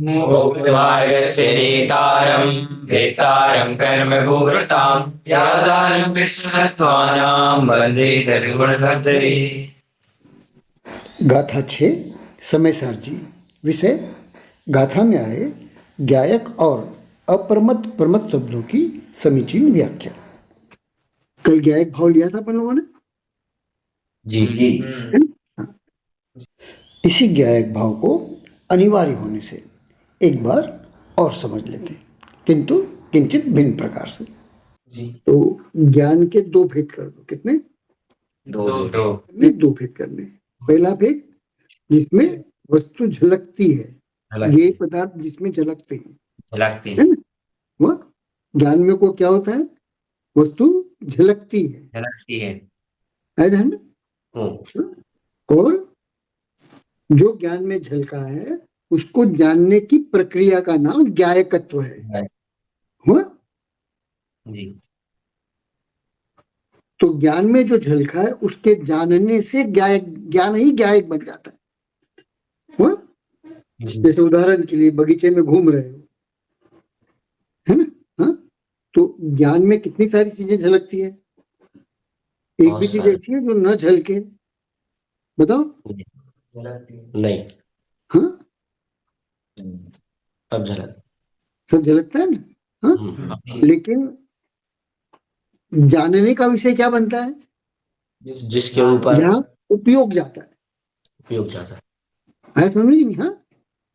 मोक्षमार्गस्य नेतारं वेत्तारं कर्मभूभृतां यादानं विष्णुतत्त्वानां वन्दे सद्गुणकर्तये। गाथा 6 समय सारजी। विषय गाथा में आए गायक और अप्रमत प्रमत शब्दों की समीचीन व्याख्या। कल गायक भाव लिया था अपन लोगों ने जी जी। इसी गायक भाव को अनिवार्य होने से एक बार और समझ लेते हैं, किंतु किंचित भिन्न प्रकार से। जी। तो ज्ञान के दो भेद कर दो। कितने? दो भेद करने। पहला भेद जिसमें वस्तु झलकती है, ये पदार्थ जिसमें झलकते हैं, वह ज्ञान में को क्या होता है? वस्तु झलकती है ध्यान में। और जो ज्ञान में झलका है उसको जानने की प्रक्रिया का नाम ज्ञायकत्व है। हुआ जी। तो ज्ञान में जो झलका है उसके जानने से ज्ञान ही ज्ञायक बन जाता है। हुआ? जैसे उदाहरण के लिए बगीचे में घूम रहे हो, है ना? हाँ, तो ज्ञान में कितनी सारी चीजें झलकती है। एक भी चीज ऐसी है जो न झलके? बताओ। नहीं। हाँ, सब झलकता है ना। हाँ, लेकिन जानने का विषय क्या बनता है? जिसके ऊपर जहाँ उपयोग जाता है समझ नहीं? हाँ,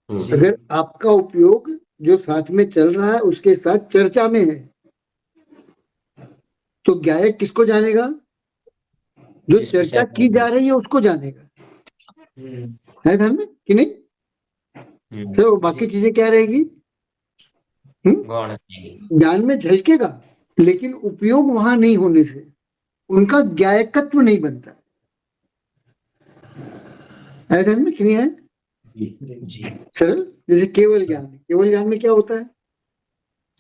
अगर आपका उपयोग जो साथ में चल रहा है उसके साथ चर्चा में है तो गायक किसको जानेगा? जो चर्चा की जा रही है उसको जानेगा। है ध्यान में कि नहीं? चलो बाकी चीजें क्या रहेगी? ज्ञान में झलकेगा लेकिन उपयोग वहां नहीं होने से उनका गायकत्व नहीं बनता। है ध्यान में कि नहीं है? सरल। जैसे केवल ज्ञान में क्या होता है?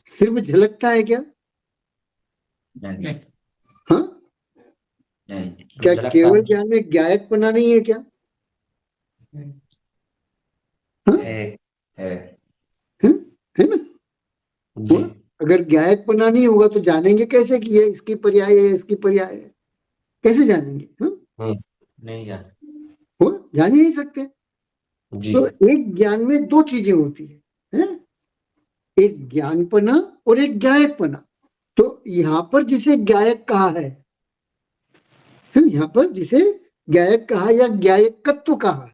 सिर्फ झलकता है क्या? हाँ, क्या केवल ज्ञान में गायकपना नहीं है क्या? हाँ? है ना? जी। अगर गायकपना नहीं होगा तो जानेंगे कैसे कि ये इसकी पर्याय है, इसकी पर्याय है? कैसे जानेंगे? नहीं जान जान ही नहीं सकते। तो एक ज्ञान में दो चीजें होती है? एक ज्ञानपना और एक गायकपना। तो यहां पर जिसे गायक कहा है, यहां पर जिसे गायक कहा या गायकत्व कहा,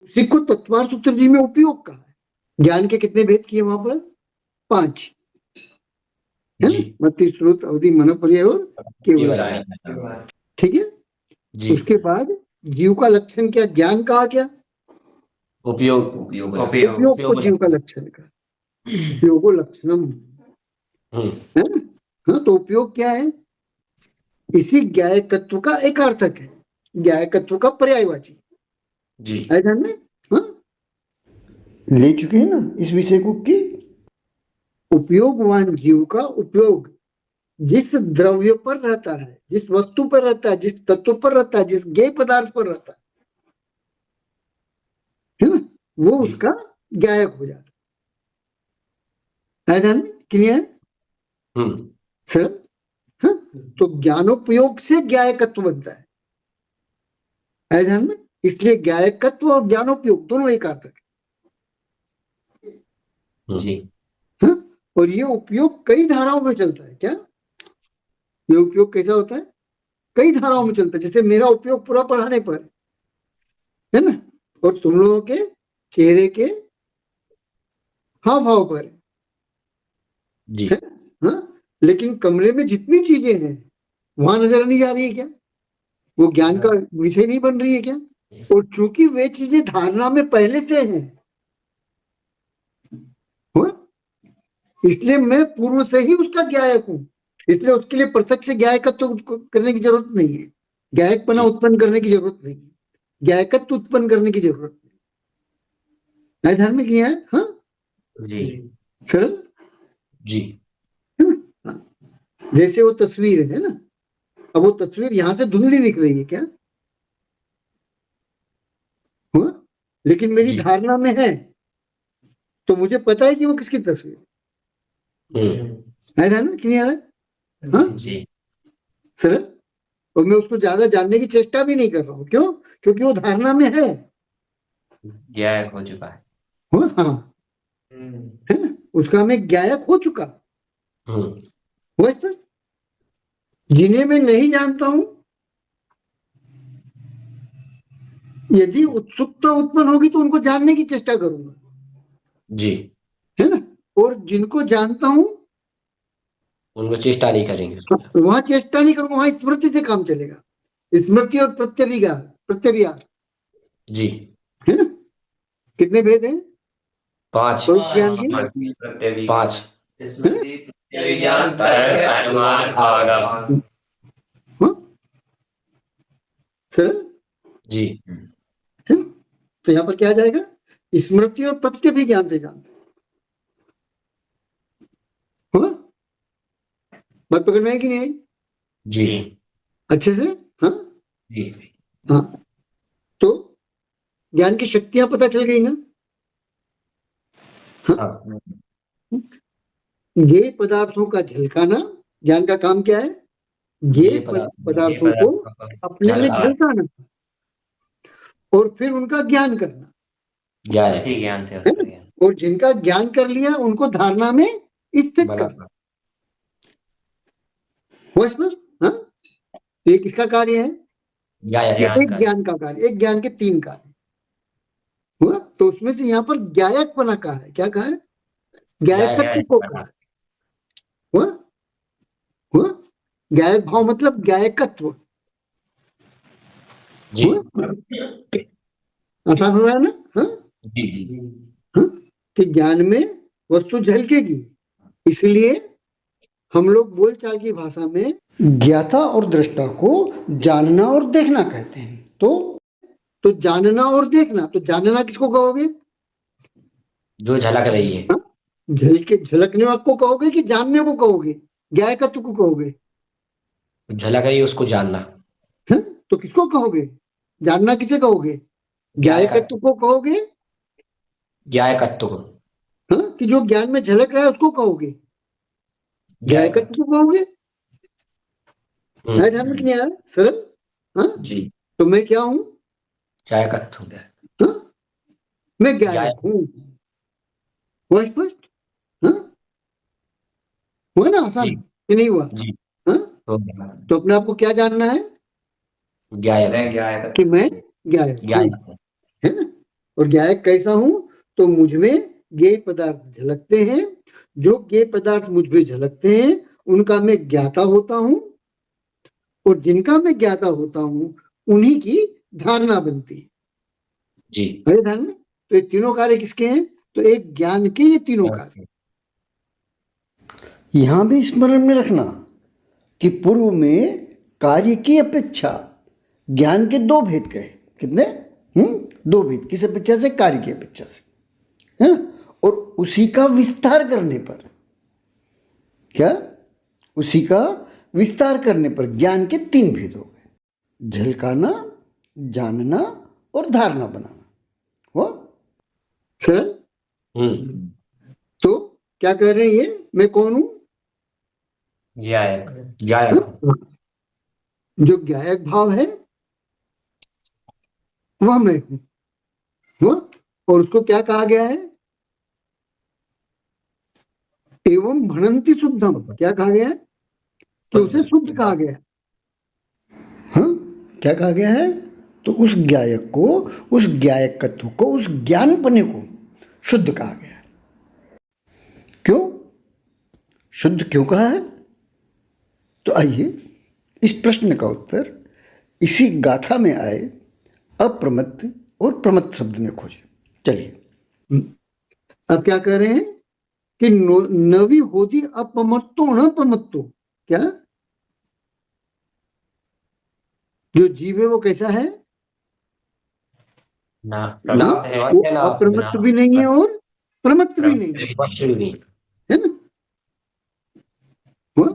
उसी को तत्वार्थ सूत्र जी में उपयोग कहा है। ज्ञान के कितने भेद किए वहां पर? 5 है ना? मति, श्रुत, अवधि, मन, पर्याय और केवल। ठीक है। उसके बाद जीव का लक्षण क्या? ज्ञान कहा क्या? उपयोग को जीव का लक्षण का उपयोगो लक्षणम है ना? हाँ, तो उपयोग क्या है? इसी ज्ञायकत्व का एक अर्थक है, ज्ञायकत्व का पर्यायवाची। है ध्यान में? हाँ, ले चुके हैं ना इस विषय को कि उपयोगवान जीव का उपयोग जिस द्रव्य पर रहता है, जिस वस्तु पर रहता है, जिस तत्व पर रहता है, जिस ज्ञेय पदार्थ पर रहता है ना, वो उसका गायक हो जाता है। ध्यान में क्लियर? सर, हाँ, तो ज्ञानोपयोग से गायकत्व बनता है ध्यान में। इसलिए गायकत्व और ज्ञानोपयोग दोनों एक अर्थक है। हाँ, और ये उपयोग कई धाराओं में चलता है। क्या ये उपयोग कैसा होता है? कई धाराओं में चलता है। जैसे मेरा उपयोग पूरा पढ़ाने पर है ना, और तुम लोगों के चेहरे के हाव भाव पर है। हाँ, लेकिन कमरे में जितनी चीजें हैं वहां नजर नहीं जा रही है क्या? वो ज्ञान का विषय नहीं बन रही है क्या? और चूंकि वे चीजें धारणा में पहले से हैं, इसलिए मैं पूर्व से ही उसका गायक हूं। इसलिए उसके लिए प्रत्यक्ष से गायकत्व करने की जरूरत नहीं है, गायकपना उत्पन्न करने की जरूरत नहीं है, गायकत्व उत्पन्न करने की जरूरत नहीं है। ध्यान में किया है? हाँ सरल जी। हाँ। जैसे वो तस्वीर है ना, अब वो तस्वीर यहां से धुंधली दिख रही है क्या? हुआ? लेकिन मेरी धारणा में है तो मुझे पता है कि वो किसकी तस्वीर है ना, कि नहीं आ रहा है? हाँ जी सर, और मैं उसको ज्यादा जानने की चेष्टा भी नहीं कर रहा हूँ। क्यों? क्योंकि वो धारणा में है। गायब हो चुका है। हाँ, है ना, उसका मैं ज्ञायक हो चुका। वो स्पष्ट। जिन्हें मैं नहीं जानता हूं, यदि उत्सुकता उत्पन्न होगी तो उनको जानने की चेष्टा करूंगा, जी, है ना। और जिनको जानता हूं, उनको चेष्टा नहीं करेंगे। वहां चेष्टा नहीं करूंगा, वहां स्मृति से काम चलेगा। स्मृति और प्रत्यभिज्ञान, प्रत्यभिज्ञान, जी, है ना। कितने भेद हैं? 5 तो इस ज्ञान की, 5 है विज्ञान, तर्क, अनुमान, आगम। ना? सर, जी है ना? तो यहाँ पर क्या आ जाएगा? स्मृति और प्रत्यभिज्ञान से जानते हो। बात पकड़ में आई कि नहीं आई? जी अच्छे से। हाँ जी हाँ, तो ज्ञान की शक्तियां पता चल गई ना। हाँ, ये पदार्थों का झलकाना, ज्ञान का काम क्या है? ये पदार्थों को अपने में झलकाना और फिर उनका ज्ञान करना, ज्ञान से है ना। और जिनका ज्ञान कर लिया उनको धारणा में स्थित करना। वो स्पष्ट। हाँ, तो ये किसका कार्य है? ये एक ज्ञान का कार्य। एक ज्ञान के 3 कार्य हुआ। तो उसमें से यहाँ पर ज्ञायक बना कहा है। क्या कहा है? ज्ञायकत्व को कहा है। हुआ हुआ। ज्ञायक भाव मतलब ज्ञायकत्व। जी आसान हो रहा है ना? हाँ जी जी हाँ, कि ज्ञान में वस्तु झलकेगी। इसलिए हम लोग बोलचाल की भाषा में ज्ञाता और दृष्टा को जानना और देखना कहते हैं। तो जानना और देखना, तो जानना किसको कहोगे? जो झलक रही है। हाँ? झलकने वाले को कहोगे कि जानने को कहोगे? ज्ञायकत्व को कहोगे? झलक रही है उसको जानना। हाँ? तो किसको कहोगे? जानना किसे कहोगे? ज्ञायकत्व को कहोगे? ज्ञायकत्व को। हाँ, कि जो ज्ञान में झलक रहा है उसको कहोगे? ज्ञायकत्व को कहोगे? है ध्यान में कि नहीं आ रहा? सरल। हाँ, जी, तो मैं क्या हूं? ज्ञायकत्व हो गया। हाँ, मैं ज्ञायक हूं। हुआ स्पष्ट? हाँ, हुआ ना आसान जी कि नहीं हुआ? जी हाँ, हो गया। तो अपने आप को क्या जानना है? ज्ञायक कि मैं ज्ञायक हूं, ज्ञायक है ना। और ज्ञायक कैसा हूं? तो मुझ में ज्ञेय पदार्थ झलकते हैं। जो ज्ञेय पदार्थ मुझ में झलकते हैं उनका मैं ज्ञाता होता हूं, और जिनका मैं ज्ञाता होता हूं उन्हीं की धारणा बनती है। जी अरे ध्यान में, तो ये तीनों कार्य किसके हैं? तो एक ज्ञान के ये तीनों कार्य। यहां भी स्मरण में रखना कि पूर्व में कार्य की अपेक्षा ज्ञान के 2 भेद कहे। कितने? 2 भेद। किस अपेक्षा से? कार्य की अपेक्षा से, है ना। और उसी का विस्तार करने पर, क्या? उसी का विस्तार करने पर ज्ञान के 3 भेद हो गए: झलकाना, जानना और धारणा बनाना। हो सर? तो क्या कह रहे हैं ये? मैं कौन हूं? ज्ञायक जो ज्ञायक भाव है वह मैं हूं। हुआ? और उसको क्या कहा गया है? एवं भणंति शुद्धम। क्या कहा गया है? कि उसे शुद्ध कहा गया है। हाँ, क्या कहा गया है? तो उस ज्ञायक को, उस ज्ञायकत्व को, उस ज्ञानपने को शुद्ध कहा गया है। क्यों शुद्ध क्यों कहा है? तो आइए इस प्रश्न का उत्तर इसी गाथा में आए अप्रमत्त और प्रमत्त शब्द में खोजे। चलिए, अब क्या कह रहे हैं कि नवी होती अपमत्तो न प्रमत्तो। क्या? जो जीव है वो कैसा है? ना वो अप्रमत्त भी नहीं है और प्रमत्त भी नहीं है, है ना। हुआ?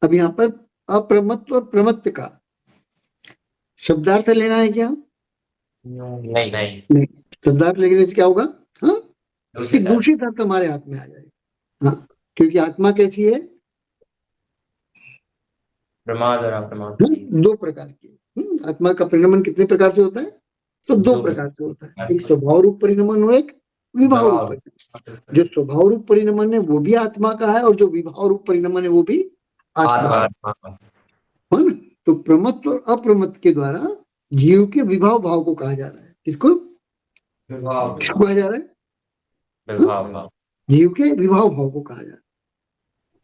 अब यहां पर अप्रमत्त और प्रमत्त का शब्दार्थ लेना है क्या? नहीं नहीं शब्दार्थ लेने से क्या होगा? हाँ, कि दूषित अर्थ हमारे हाथ में आ जाएगा। हाँ, क्योंकि आत्मा कैसी है? प्रमाद और अप्रमाद दो प्रकार की। आत्मा का परिणमन कितने प्रकार से होता है? तो दो प्रकार से होता है, एक स्वभाव रूप परिणमन और एक विभाव रूप परिणमन। जो स्वभाव रूप परिणमन है वो भी आत्मा का है, और जो विभाव रूप परिणमन है वो भी आत्मा का है ना। तो प्रमत्त और अप्रमत्त के द्वारा जीव के विभाव भाव को कहा जा रहा है। किसको कहा जा रहा है? जीव के विभाव भाव को कहा जा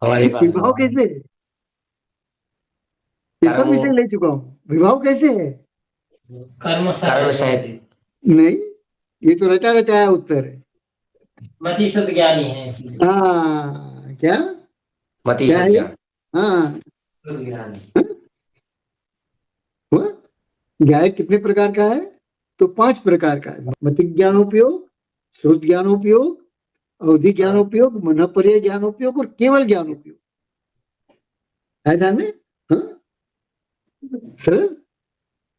रहा है। विभाव कैसे है? ये सब विषय ले चुका हूँ। विभाव कैसे है? कर्म सहित नहीं, ये तो रटा रटाया उत्तर है। मति शुद्ध ज्ञानी है। हाँ, क्या मति क्या शुद्ध है? ज्ञान। हाँ, शुद्ध ज्ञानी। हुआ? न्याय कितने प्रकार का है? तो 5 प्रकार का है। मति ज्ञानोपयोग, श्रुत ज्ञानोपयोग, अवधि ज्ञानोपयोग, मनःपर्यय ज्ञानोपयोग और केवल ज्ञानोपयोग। है ध्यान में? हाँ, सर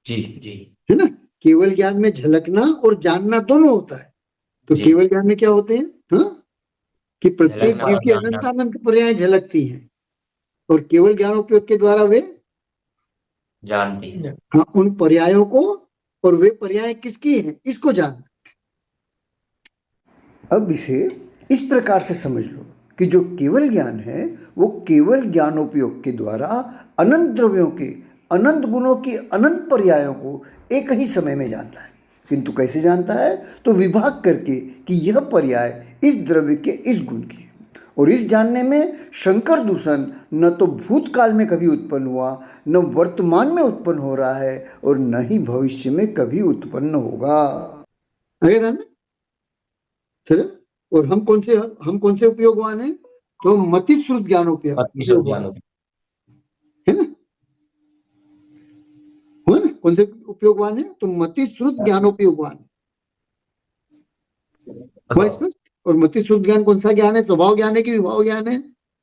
जी जी है ना। केवल ज्ञान में झलकना और जानना दोनों होता है। तो केवल ज्ञान में क्या होते हैं? हाँ, कि प्रत्येक जीव की अनंत अनंत पर्याय झलकती हैं, और केवल ज्ञानोपयोग के द्वारा वे जानती है। हाँ, उन पर्यायों को, और वे पर्याय किसकी हैं इसको जानना। अब इसे इस प्रकार से समझ लो कि जो केवल ज्ञान है वो केवल ज्ञानोपयोग के द्वारा अनंत द्रव्यों के अनंत गुणों की अनंत पर्यायों को एक ही समय में जानता है। किंतु कैसे जानता है? तो विभाग करके कि यह पर्याय इस द्रव्य के इस गुण की है। और इस जानने में शंकर दूषण न तो भूतकाल में कभी उत्पन्न हुआ, न वर्तमान में उत्पन्न हो रहा है, और न ही भविष्य में कभी उत्पन्न होगा। चलो, और हम कौन से उपयोगवान हैं? तो मति श्रुत ज्ञानोपयोग है ना। हो ना, कौन से उपयोगवान है? तो मति श्रुत ज्ञानोपयोगवान। स्पष्ट। और मति श्रुत ज्ञान कौन सा ज्ञान है? स्वभाव ज्ञान है कि विभाव ज्ञान है?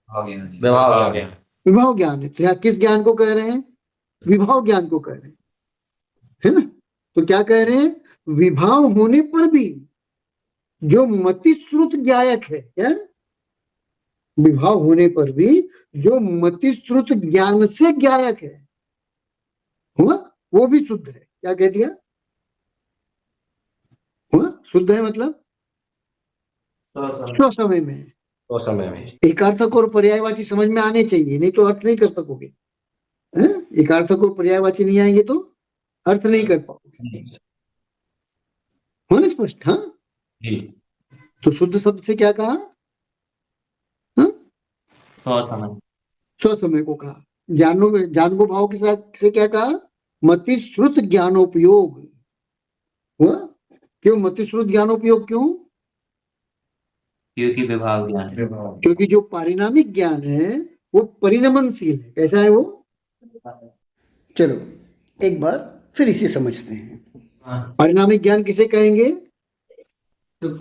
विभाव ज्ञान है। तो यहाँ किस ज्ञान को कह रहे हैं? विभाव ज्ञान को कह रहे हैं, है ना। तो क्या कह रहे हैं? विभाव होने पर भी जो मति श्रुत ज्ञायक है, क्या? विभाव होने पर भी जो मति श्रुत ज्ञान से ज्ञायक है, हुआ, वो भी शुद्ध है। क्या कह दिया? हुआ, शुद्ध है मतलब स्वसमय में। एकार्थक और पर्यायवाची समझ में आने चाहिए, नहीं तो अर्थ नहीं कर सकोगे। एकार्थक और पर्यायवाची नहीं आएंगे तो अर्थ नहीं कर पाओगे। होना स्पष्ट? हाँ जी। तो शुद्ध शब्द से क्या कहा? स्वसमय को कहा। जान को भाव के साथ से क्या कहा? मति श्रुत ज्ञानोपयोग। हुआ? क्यों मति श्रुत ज्ञानोपयोग? क्यों? क्योंकि विभाव ज्ञान है। क्योंकि जो पारिणामिक ज्ञान है वो परिणमनशील है। कैसा है वो? चलो एक बार फिर इसे समझते हैं। पारिणामिक ज्ञान किसे कहेंगे? जो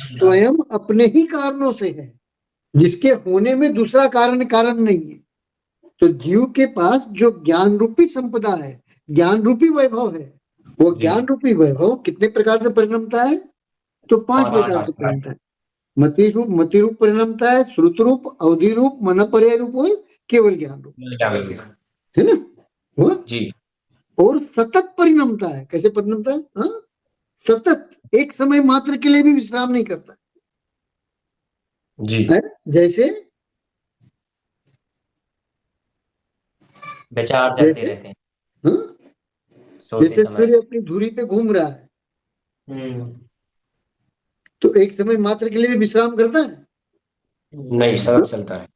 स्वयं अपने ही कारणों से है, जिसके होने में दूसरा कारण नहीं है। तो जीव के पास जो ज्ञान रूपी संपदा है, ज्ञान रूपी वैभव है, वो ज्ञान रूपी वैभव कितने प्रकार से परिणमता है? तो 5 प्रकार से परिणमता है। मति रूप परिणमता है, श्रुत रूप, अवधि रूप, मनःपर्यय रूप और केवल ज्ञान रूप, है ना। हुआ जी। और सतत परिणमता है। कैसे परिणमता है? हाँ, सतत, एक समय मात्र के लिए भी विश्राम नहीं करता जी। है। जैसे विचार चलते रहते हैं। हाँ, जैसे सूर्य अपनी धुरी पे घूम रहा है, तो एक समय मात्र के लिए भी विश्राम करता है? नहीं, सतत चलता है।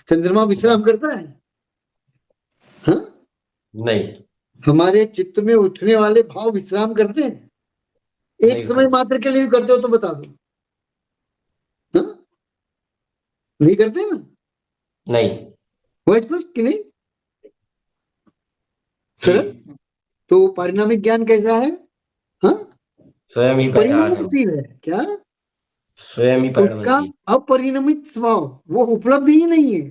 चंद्रमा विश्राम करता है? हाँ, नहीं। हमारे चित्त में उठने वाले भाव विश्राम करते हैं? एक समय मात्र के लिए भी करते हो तो बता दो। हाँ, नहीं करते ना? नहीं। वो स्पष्ट कि नहीं? सर, तो पारिणामिक ज्ञान कैसा है? हाँ, स्वयं ही परिणमनशील है। क्या? स्वयं ही उसका अपरिणमित स्वभाव वो उपलब्ध ही नहीं है।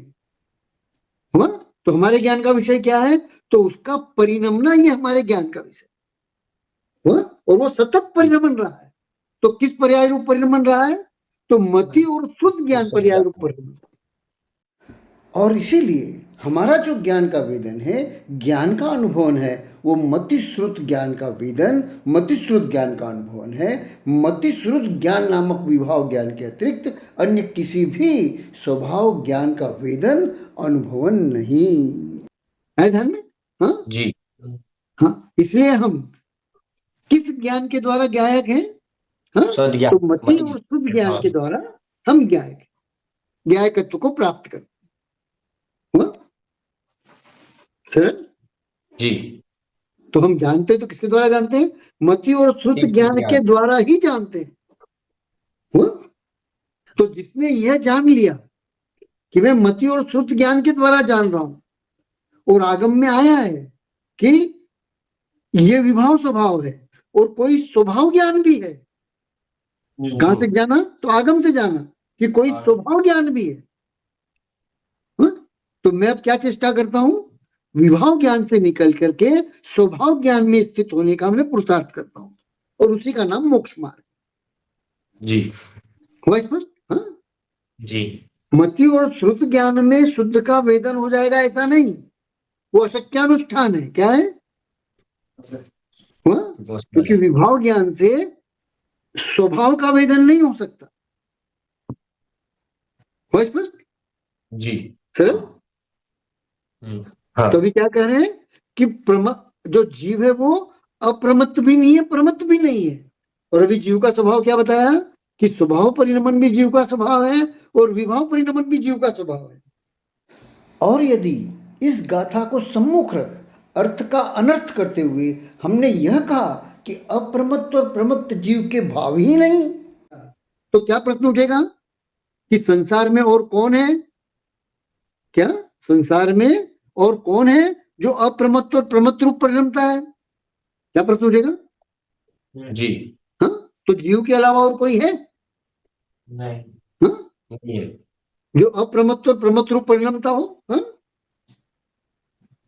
हुआ? तो हमारे ज्ञान का विषय क्या है? तो उसका परिणमना ही हमारे ज्ञान का विषय हुआ, और वो सतत परिणमन रहा है। तो किस पर्याय रूप परिणमन रहा है? तो मति और शुद्ध ज्ञान पर्याय रूप परिणमन। और इसीलिए हमारा जो ज्ञान का वेदन है, ज्ञान का अनुभवन है, वो मति श्रुत ज्ञान का वेदन, मति श्रुत ज्ञान का अनुभवन है। मति श्रुत ज्ञान नामक विभाव ज्ञान के अतिरिक्त अन्य किसी भी स्वभाव ज्ञान का वेदन अनुभवन नहीं है। ध्यान में? हाँ जी। हाँ, इसलिए हम किस ज्ञान के द्वारा ज्ञायक हैं? हाँ, शुद्ध ज्ञान, तो मति और शुद्ध ज्ञान के द्वारा हम ज्ञायक, ज्ञायकत्व को प्राप्त करते हैं। सरल? जी। तो हम जानते तो किसके द्वारा जानते हैं? मति और श्रुत ज्ञान के द्वारा ही जानते हैं। हुआ? तो जिसने यह जान लिया कि मैं मति और श्रुत ज्ञान के द्वारा जान रहा हूं और आगम में आया है कि ये विभाव स्वभाव है और कोई स्वभाव ज्ञान भी है। कहां से जाना? तो आगम से जाना कि कोई स्वभाव ज्ञान भी है। तो मैं अब क्या चेष्टा करता हूं? विभाव ज्ञान से निकल करके स्वभाव ज्ञान में स्थित होने का मैं पुरुषार्थ करता हूं और उसी का नाम मोक्ष मार्ग। जी। हुआ स्पष्ट? हाँ जी। मति और श्रुत ज्ञान में शुद्ध का वेदन हो जाएगा ऐसा नहीं, वो अशक्यानुष्ठान है। क्या है? क्योंकि विभाव ज्ञान से स्वभाव का वेदन नहीं हो सकता। हुआ स्पष्ट? जी। सर हाँ। तो अभी क्या कह रहे हैं कि जो जीव है वो अप्रमत्त भी नहीं है, प्रमत्त भी नहीं है। और अभी जीव का स्वभाव क्या बताया कि स्वभाव परिणमन भी जीव का स्वभाव है और विभाव परिणमन भी जीव का स्वभाव है। और यदि इस गाथा को सम्मुख रख अर्थ का अनर्थ करते हुए हमने यह कहा कि अप्रमत्त और प्रमत्त जीव के भाव ही नहीं, तो क्या प्रश्न उठेगा कि संसार में और कौन है? क्या संसार में और कौन है जो अप्रमत्त और प्रमत्त रूप परिणमता है? क्या प्रश्न उठेगा? जी। हाँ, तो जीव के अलावा और कोई है? नहीं। हाँ? नहीं है। जो अप्रमत्त और प्रमत्त रूप परिणमता हो? हाँ?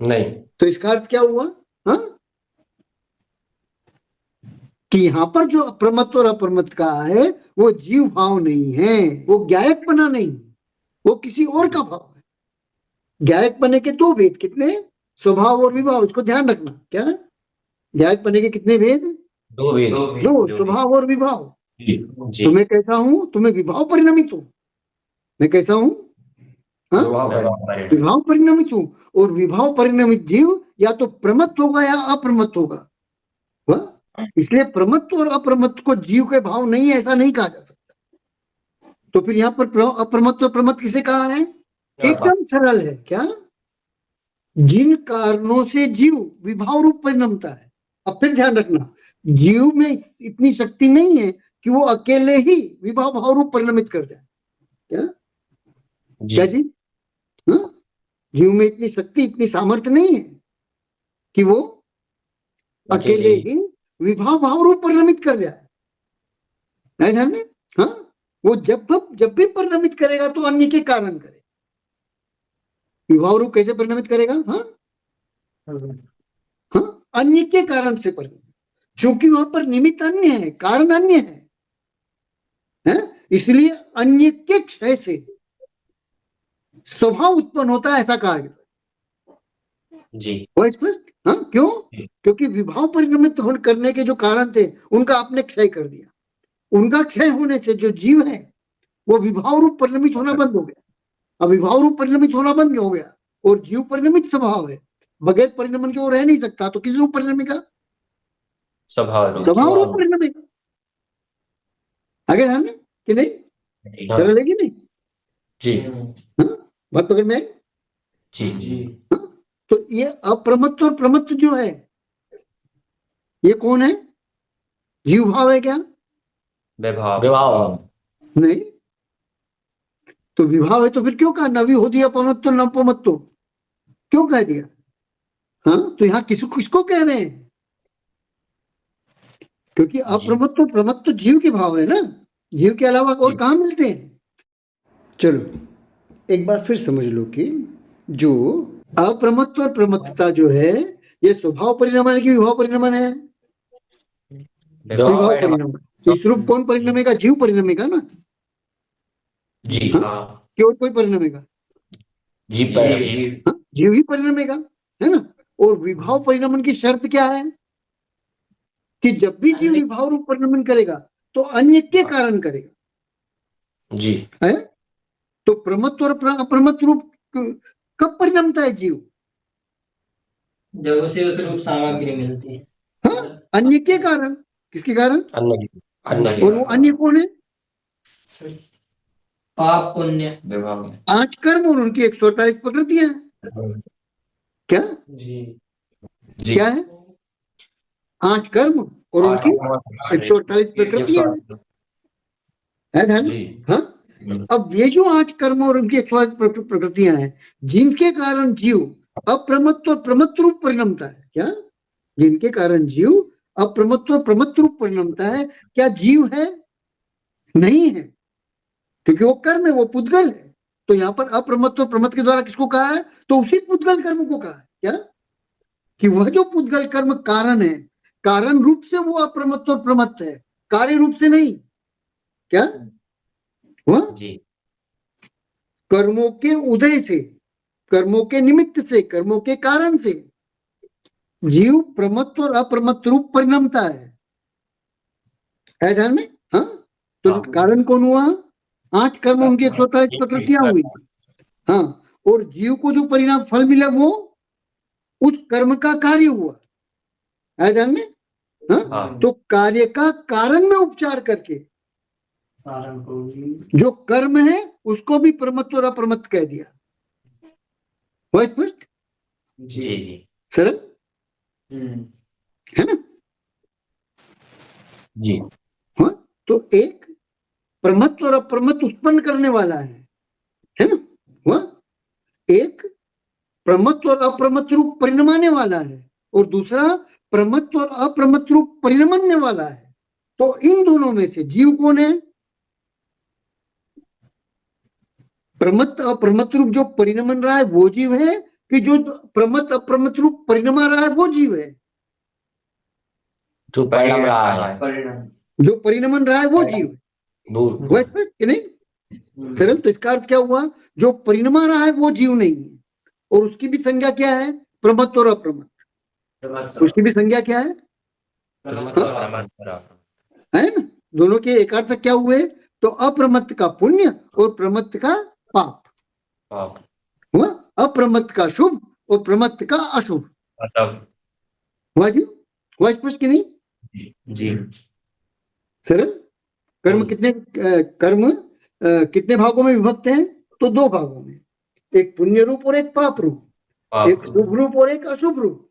नहीं। तो इसका अर्थ क्या हुआ? हाँ? कि यहां पर जो अप्रमत्त और अप्रमत्त का है वो जीव भाव नहीं है, वो ज्ञायक बना नहीं, वो किसी और का भाव है। ज्ञायक बने के दो भेद कितने? स्वभाव और विभाव। इसको ध्यान रखना। क्या ज्ञायक बने के कितने भेद? दो भेद। दो, स्वभाव और विभाव। जी। तो मैं कैसा हूं? तो मैं विभाव परिणमित हूं। मैं कैसा हूं? हाँ? विभाव परिणमित हूं। और विभाव परिणमित जीव या तो प्रमत्त होगा या अप्रमत्त होगा। इसलिए प्रमत्त और अप्रमत्त को जीव के भाव नहीं, ऐसा नहीं कहा जा सकता। तो फिर यहाँ पर अप्रमत्त और प्रमत्त किसे कहा है? एकदम सरल है। क्या? जिन कारणों से जीव विभाव रूप परिणमता है। अब फिर ध्यान रखना, जीव में इतनी शक्ति नहीं है कि वो अकेले ही विभाव भाव रूप परिणमित कर जाए। क्या? क्या चीज? हाँ? जीव में इतनी शक्ति, इतनी सामर्थ्य नहीं है कि वो अकेले ही विभाव भाव रूप परिणमित कर जाए। ध्यान में? हाँ, वो जब भी परिणमित करेगा तो अन्य के कारण करे। विभाव रूप कैसे परिणमित करेगा? हाँ? हाँ, अन्य के कारण से परिणमित, क्योंकि वहां पर निमित्त अन्य है, कारण अन्य है? इसलिए अन्य के क्षय से स्वभाव उत्पन्न होता है, ऐसा कहा गया। जी। वो स्पष्ट? हाँ, क्यों? क्योंकि विभाव परिणमित करने के जो कारण थे उनका आपने क्षय कर दिया। उनका क्षय होने से जो जीव है वो विभाव रूप परिणमित होना बंद हो गया। अब विभाव रूप परिणमित होना बंद हो गया और जीव परिणमित स्वभाव है, बगैर परिणमन के वो रह नहीं सकता। तो किस रूप परिणमेगा? स्वभाव रूप परिणमेगा। आगे ध्यान में कि नहीं? सरल है कि नहीं? जी। हाँ, बात पकड़ में आई? जी। जी। हाँ? तो ये अप्रमत्त और प्रमत्त जो है ये कौन है? जीव भाव है क्या? विभाव नहीं। तो विभाव है तो फिर क्यों कहा नवी हो दिया अपमत्तो न अपमत्तो? क्यों कह दिया? हाँ, तो यहाँ किसको कह रहे हैं? क्योंकि अप्रमत्त और प्रमत्त जीव के भाव है ना, जीव के अलावा और कहाँ मिलते हैं? चलो एक बार फिर समझ लो कि जो अप्रमत्त और प्रमत्तता जो है ये स्वभाव परिणमन है कि विभाव परिणमन है? विभाव परिणमन। इस रूप कौन परिणमेगा? जीव परिणमेगा ना, जी हाँ? हाँ कि और कोई परिणमेगा? जी जी हाँ, जीव ही परिणमेगा, है ना। और विभाव परिणमन की शर्त क्या है? कि जब भी जीव विभाव रूप परिणमन करेगा तो अन्य के कारण करेगा, जी है? तो प्रमत्त और अप्रमत्त रूप कब परिणमता है जीव? जब उसे उस रूप सामग्री मिलती है। हाँ, अन्य के कारण। किसके कारण? अन्य और वो अन्य कौन है? पाप पुण्य विभाग 8 कर्म और उनकी 148 प्रकृतियां हैं। क्या जी जी क्या है? 8 कर्म और उनकी 148 प्रकृतियां हैं, है ध्यान में? जी हाँ, अब ये जो 8 कर्म और उनकी 148 प्रकृतियां हैं, जिनके कारण जीव अप्रमत्त और प्रमत्त रूप परिणमता है। क्या? जिनके कारण जीव अप्रमत्त और प्रमत्त रूप परिणमता है। क्या जीव है? नहीं है, क्योंकि वो कर्म है, वो पुद्गल है। तो यहाँ पर अप्रमत्त और प्रमत्त के द्वारा किसको कहा है? तो उसी पुद्गल कर्म को कहा है। क्या? कि वह जो पुद्गल कर्म कारण है, कारण रूप से वो अप्रमत्त और प्रमत्त है, कार्य रूप से नहीं। क्या हुआ? जी कर्मों के उदय से, कर्मों के निमित्त से, कर्मों के कारण से जीव प्रमत्त और अप्रमत्त रूप परिणमता है ध्यान में? हाँ, तो हाँ। कारण कौन हुआ? 8 कर्म, उनकी 148 प्रकृतियां हुई। हाँ, और जीव को जो परिणाम फल मिला वो उस कर्म का कार्य हुआ, है ध्यान में? हाँ, हाँ। तो कार्य का कारण में उपचार करके कारण को जो कर्म है उसको भी प्रमत्त और अप्रमत्त कह दिया। हुआ स्पष्ट? जी जी सरल है ना? जी हाँ, तो एक प्रमत्त और अप्रमत्त उत्पन्न करने वाला है ना? हुआ? एक प्रमत्त और अप्रमत्त रूप परिणमाने वाला है और दूसरा प्रमत्त और अप्रमत्त रूप परिणमने वाला है। तो इन दोनों में से जीव कौन है? प्रमत्त अप्रमत्त रूप जो परिणमन रहा है वो जीव है, कि जो प्रमत्त अप्रमत्त रूप परिणमा रहा है वो जीव है? जो परिणाम रहा है परिणाम जो परिणमन रहा है वो जीव है। वो हुआ स्पष्ट कि नहीं? सरल। तो इसका अर्थ क्या हुआ? जो परिणमा रहा है वो जीव नहीं है, और उसकी भी संज्ञा क्या है? प्रमत्त और अप्रमत्त। उसकी भी संज्ञा क्या है? है ना? दोनों के एकार्थक क्या हुए? तो अप्रमत्त का पुण्य और प्रमत्त का पाप हुआ। अप्रमत्त का शुभ और प्रमत्त का अशुभ हुआ जी। हुआ स्पष्ट कि नहीं? जी सरल। कर्म कितने कर्म कितने भागों में विभक्त हैं? तो 2 भागों में, एक पुण्य रूप और एक पाप रूप, एक शुभ रूप और एक अशुभ रूप।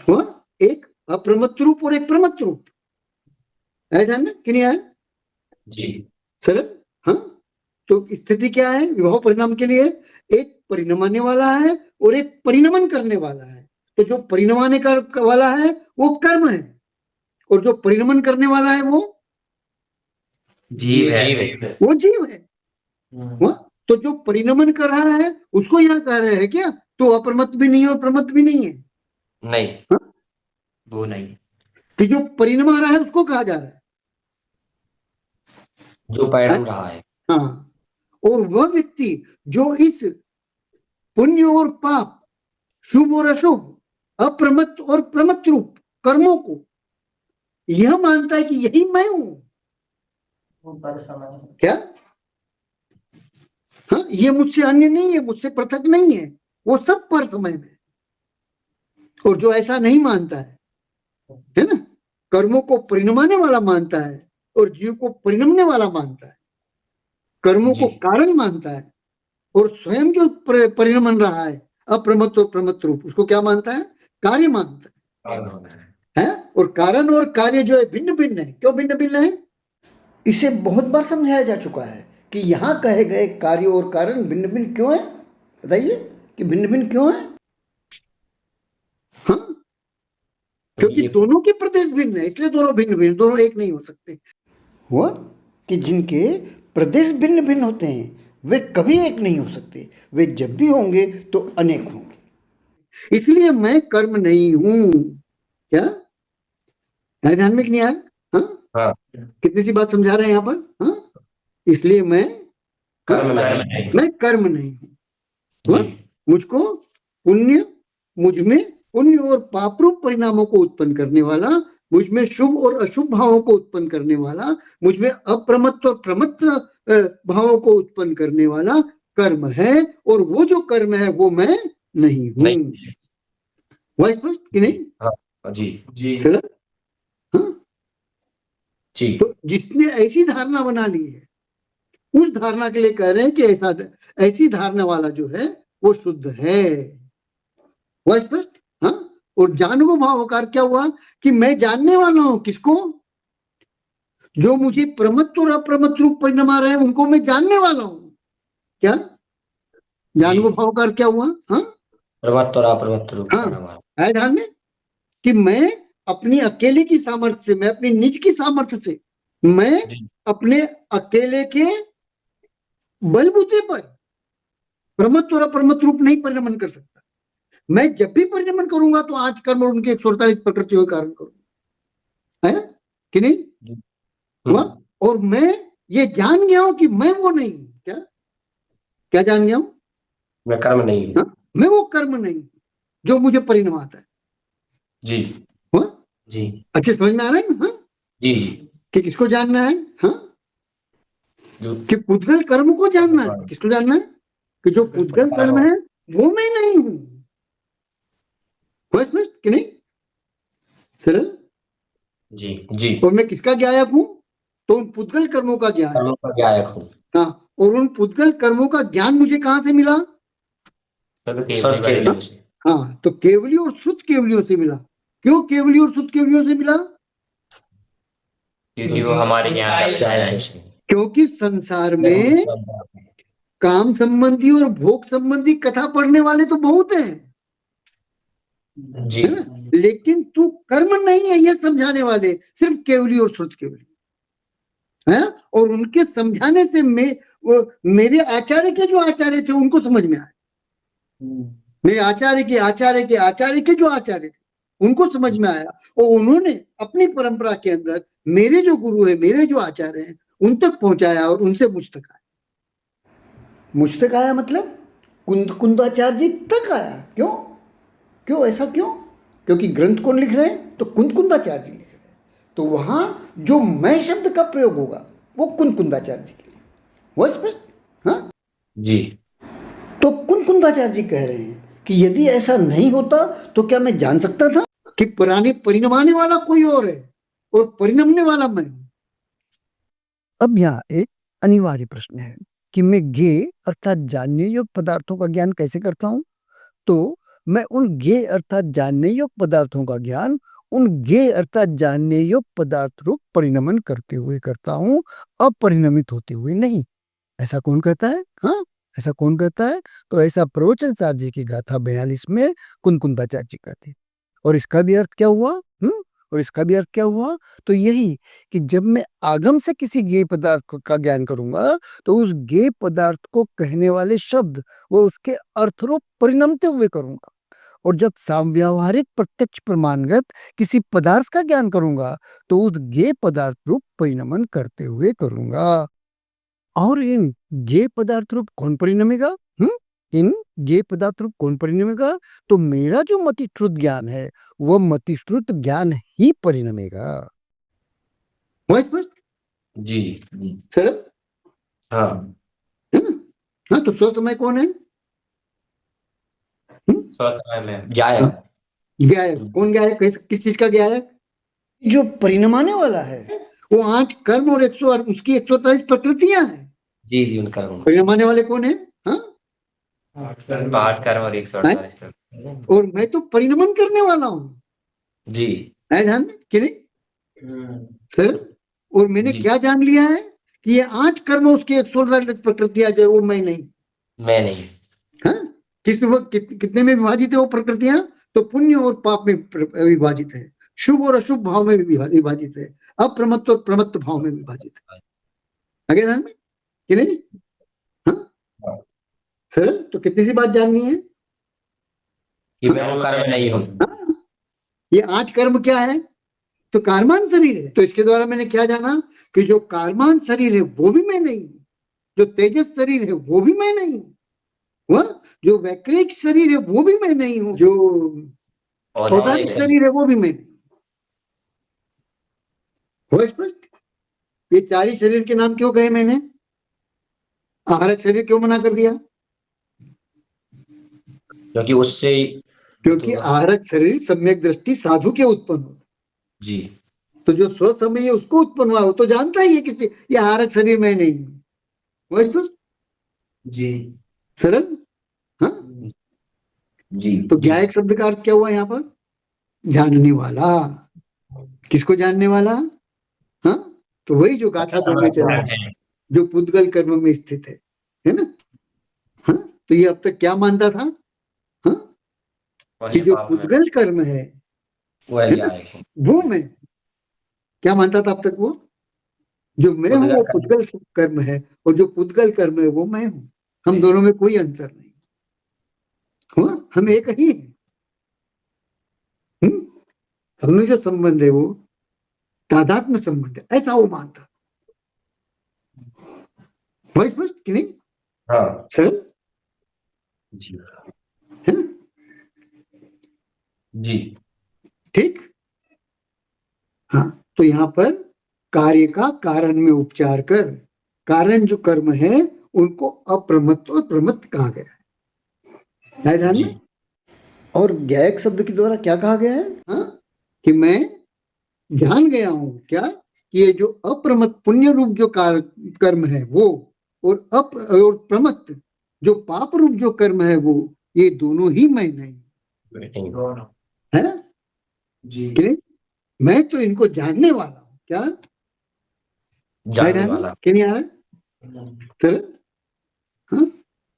हुआ? एक अप्रमत्त रूप और एक प्रमत्त रूप, है ध्यान में कि नहीं आया? जी सरल। हाँ, तो स्थिति क्या है विभाव परिणाम के लिए? एक परिणमाने वाला है और एक परिणमन करने वाला है। तो जो परिणमाने वाला है वो कर्म है, और जो परिणमन करने वाला है वो जीव है वो जीव है। हुआ? तो जो परिणमन कर रहा है उसको यहाँ कह रहे हैं क्या? तो अप्रमत्त भी नहीं है और प्रमत्त भी नहीं है। नहीं हाँ? वो नहीं कि जो परिणमा रहा है उसको कहा जा रहा है। जो परिणाम रहा है। हाँ, और वह व्यक्ति जो इस पुण्य और पाप, शुभ और अशुभ, अप्रमत्त और प्रमत्त रूप कर्मों को यह मानता है कि यही मैं हूं। क्या? हाँ, ये मुझसे अन्य नहीं है, मुझसे पृथक नहीं है, वो सब पर समय में। और जो ऐसा नहीं मानता है ना, कर्मों को परिणमाने वाला मानता है और जीव को परिणमने वाला मानता है, कर्मों को कारण मानता है, और स्वयं जो परिणमन रहा है अप्रमत्त और प्रमत्त रूप, उसको क्या मानता है? कार्य मानता है। और कारण और कार्य जो है भिन्न भिन्न है। क्यों भिन्न भिन्न है? इसे बहुत बार समझाया जा चुका है कि यहाँ कहे गए कार्य और कारण भिन्न भिन्न क्यों है। बताइए कि भिन्न भिन्न क्यों है? हाँ, क्योंकि दोनों के प्रदेश भिन्न है, इसलिए दोनों भिन्न भिन्न, दोनों एक नहीं हो सकते। हुआ कि जिनके प्रदेश भिन्न भिन्न होते हैं वे कभी एक नहीं हो सकते, वे जब भी होंगे तो अनेक होंगे। इसलिए मैं कर्म नहीं हूं। क्या है ध्यान में कि नहीं यार? हाँ, कितनी सी बात समझा रहे हैं यहाँ पर? हाँ, इसलिए मैं कर्म नहीं। मैं कर्म नहीं हूं। जी मुझको पुण्य, मुझ में पुण्य और पाप रूप परिणामों को उत्पन्न करने वाला, मुझ में शुभ और अशुभ भावों को उत्पन्न करने वाला, मुझ में अप्रमत्त और प्रमत्त भावों को उत्पन्न करने वाला कर्म है, और वो जो कर्म है वो मैं नहीं हूं। नहीं। हुआ स्पष्ट कि नहीं? हाँ जी जी सरल? हाँ, जी तो जिसने ऐसी धारणा बना ली है, उस धारणा के लिए कह रहे हैं कि ऐसी धारणा वाला जो है वो शुद्ध है। हुआ स्पष्ट? हाँ, और जानू भाव का अर्थ क्या हुआ? कि मैं जानने वाला हूं। किसको? जो मुझे प्रमत्त और अप्रमत्त रूप परिणमा रहे हैं उनको मैं जानने वाला हूं। क्या जानू भाव का अर्थ क्या हुआ? हाँ, प्रमत्त और अप्रमत्त रूप हाँ, परिणाम। है ध्यान में कि मैं अपनी अकेले की सामर्थ्य से, मैं अपनी निज की सामर्थ्य से, मैं जी अपने अकेले के बलबूते पर प्रमत्त और अप्रमत्त रूप नहीं परिणमन कर सकता। मैं जब भी परिणमन करूंगा तो 8 कर्म और उनके 148 प्रकृतियों के कारण करूंगा, है कि नहीं? जी हुआ? और मैं ये जान गया हूं कि मैं वो नहीं हूं। क्या क्या जान गया हूं? मैं कर्म नहीं हूँ। हाँ? मैं वो कर्म नहीं हूं जो मुझे परिणाम आता है। जी हुआ? जी अच्छे समझ में आ रहा है ना? हाँ, जी जी कि किसको जानना है? हाँ, जो कि पुद्गल कर्म को जानना है। किसको जानना है? कि जो पुद्गल कर्म है वो मैं नहीं हूं। हुआ स्पष्ट कि नहीं? सरल? जी जी और मैं किसका ज्ञायक हूं? तो उन पुद्गल कर्मों का ज्ञान। कर्मों का ज्ञायक हूँ। हाँ, और उन पुद्गल कर्मों का ज्ञान मुझे कहां से मिला? सत केवलियों से। हाँ, तो केवली और शुद्ध केवलियों से मिला। क्यों केवली और शुद्ध केवलियों से मिला? क्योंकि वो हमारे ज्ञान का है। क्योंकि संसार में काम संबंधी और भोग संबंधी कथा पढ़ने वाले तो बहुत हैं, जी है ना? लेकिन तू कर्म नहीं है ये समझाने वाले सिर्फ केवली और शुद्ध केवली है। और उनके समझाने से मेरे आचार्य के जो आचार्य थे उनको समझ में आया। मेरे आचार्य के आचार्य के आचार्य के जो आचार्य थे उनको समझ में आया, और उन्होंने अपनी परंपरा के अंदर मेरे जो गुरु है, मेरे जो आचार्य हैं, उन तक पहुंचाया और उनसे मुझ तक आया। मुझ तक आया मतलब कुंदाचार्य जी तक आया। क्यों? क्यों ऐसा क्यों? क्योंकि ग्रंथ कौन लिख रहे हैं? तो कुंदाचार्य जी लिख रहे हैं। तो वहां जो मैं शब्द का प्रयोग होगा वो कुंदाचार्य जी के लिए। वो स्पष्ट? हाँ जी तो कुंदाचार्य जी कह रहे हैं कि यदि ऐसा नहीं होता तो क्या मैं जान सकता था कि पुराने परिणमाने वाला कोई और है और परिणमने वाला मैं हूं? अब यहाँ एक अनिवार्य प्रश्न है कि मैं ज्ञेय अर्थात जानने योग्य पदार्थों का ज्ञान कैसे करता हूं? तो मैं उन ज्ञेय अर्थात जानने योग्य पदार्थों का ज्ञान उन ज्ञेय अर्थात जानने योग्य पदार्थ रूप परिणमन करते हुए करता हूं, अपरिणमित होते हुए नहीं। ऐसा कौन कहता है? हाँ, ऐसा कौन कहता है? तो ऐसा प्रवचन सार जी की गाथा 42 में कुंदाचार्य जी कहते हैं। और इसका भी अर्थ क्या हुआ? और इसका भी अर्थ क्या हुआ? तो यही कि जब मैं आगम से किसी ज्ञेय पदार्थ का ज्ञान करूंगा तो उस ज्ञेय पदार्थ को कहने वाले शब्द वो उसके अर्थ रूप परिणमते हुए करूंगा। और जब व्यावहारिक प्रत्यक्ष प्रमाणगत किसी पदार्थ का ज्ञान करूंगा तो उस ज्ञेय पदार्थ रूप परिणमन करते हुए करूंगा। और इन ज्ञेय पदार्थ रूप कौन परिणमेगा? इन ज्ञेय पदार्थ रूप कौन परिणमेगा? तो मेरा जो मतिश्रुत ज्ञान है वह मतिश्रुत ज्ञान ही परिणमेगा। जी सरल? हाँ है ना? हाँ, तो स्व समय कौन है? स्वतः में ज्ञायक। ज्ञायक कौन? ज्ञायक किस चीज का ज्ञायक? जो परिणमाने वाला है वो 8 कर्म और 108 उसकी 148 प्रकृतियां हैं। जी जी उनका परिणमाने वाले कौन है? हाँ, 8 कर्म और 148। और मैं तो परिणमन करने वाला हूं। जी है ध्यान में कि नहीं? सर, और मैंने जी क्या जान लिया है कि ये 8 कर्म उसके 148 प्रकृतियां जो है वो मैं नहीं। मैं नहीं। हाँ, कितने में विभाजित है वो प्रकृतियां? तो पुण्य और पाप में विभाजित है, शुभ और अशुभ भाव में विभाजित है, अप्रमत्त और प्रमत्त भाव में विभाजित है। आगे ध्यान में कि नहीं? हाँ सर, तो कितनी सी बात जाननी है कि मैं वो कर्म नहीं हूं। हाँ? ये 8 कर्म क्या है? तो कारमान शरीर है। तो इसके द्वारा मैंने क्या जाना कि जो कारमान शरीर है वो भी मैं नहीं हूं, जो तेजस शरीर है वो भी मैं नहीं हूं, वह जो वैक्रिक शरीर है वो भी मैं नहीं हूं, जो औदारिक शरीर है वो भी मैं नहीं हूं। स्पष्ट? ये चारी शरीर के नाम क्यों कहे मैंने? आहारक शरीर क्यों मना कर दिया? क्योंकि उससे क्योंकि आहारक शरीर सम्यक दृष्टि साधु के उत्पन्न हो। जी। तो जो स्व समय है उसको उत्पन्न हुआ हो तो जानता ही है किसी ये आहारक शरीर में नहीं हूं। स्पष्ट? जी। सरल? हाँ। जी। तो ज्ञायक शब्द का अर्थ क्या हुआ यहाँ पर? जानने वाला। किसको जानने वाला? हाँ, तो वही जो गाथा दो में चल रहा है, जो पुद्गल कर्म में स्थित है ना? हाँ, तो ये अब तक क्या मानता था? हाँ, कि जो पुद्गल कर्म है ना, वो मैं क्या मानता था अब तक? वो जो मैं हूं वो पुद्गल कर्म है, और जो पुद्गल कर्म है वो मैं हूं। हम दोनों में कोई अंतर नहीं, हुआ? हम एक ही हैं। हमें जो संबंध है वो तादात्म्य संबंध है, ऐसा वो मानता। वही स्पष्ट कि नहीं? हाँ। सरल जी। है ना? जी। ठीक। हाँ, तो यहाँ पर कार्य का कारण में उपचार कर कारण जो कर्म है उनको अप्रमत्त और प्रमत्त कहा गया है ध्यान में। और ज्ञायक शब्द के द्वारा क्या कहा गया है? हाँ, कि मैं जान गया हूं क्या कि ये जो अप्रमत्त पुण्य रूप जो कर्म है वो, और प्रमत्त जो पाप रूप जो कर्म है वो, ये दोनों ही मैं नहीं है ना जी। मैं तो इनको जानने वाला हूं। क्या जानने वाला? कि नहीं आ रहा? हाँ?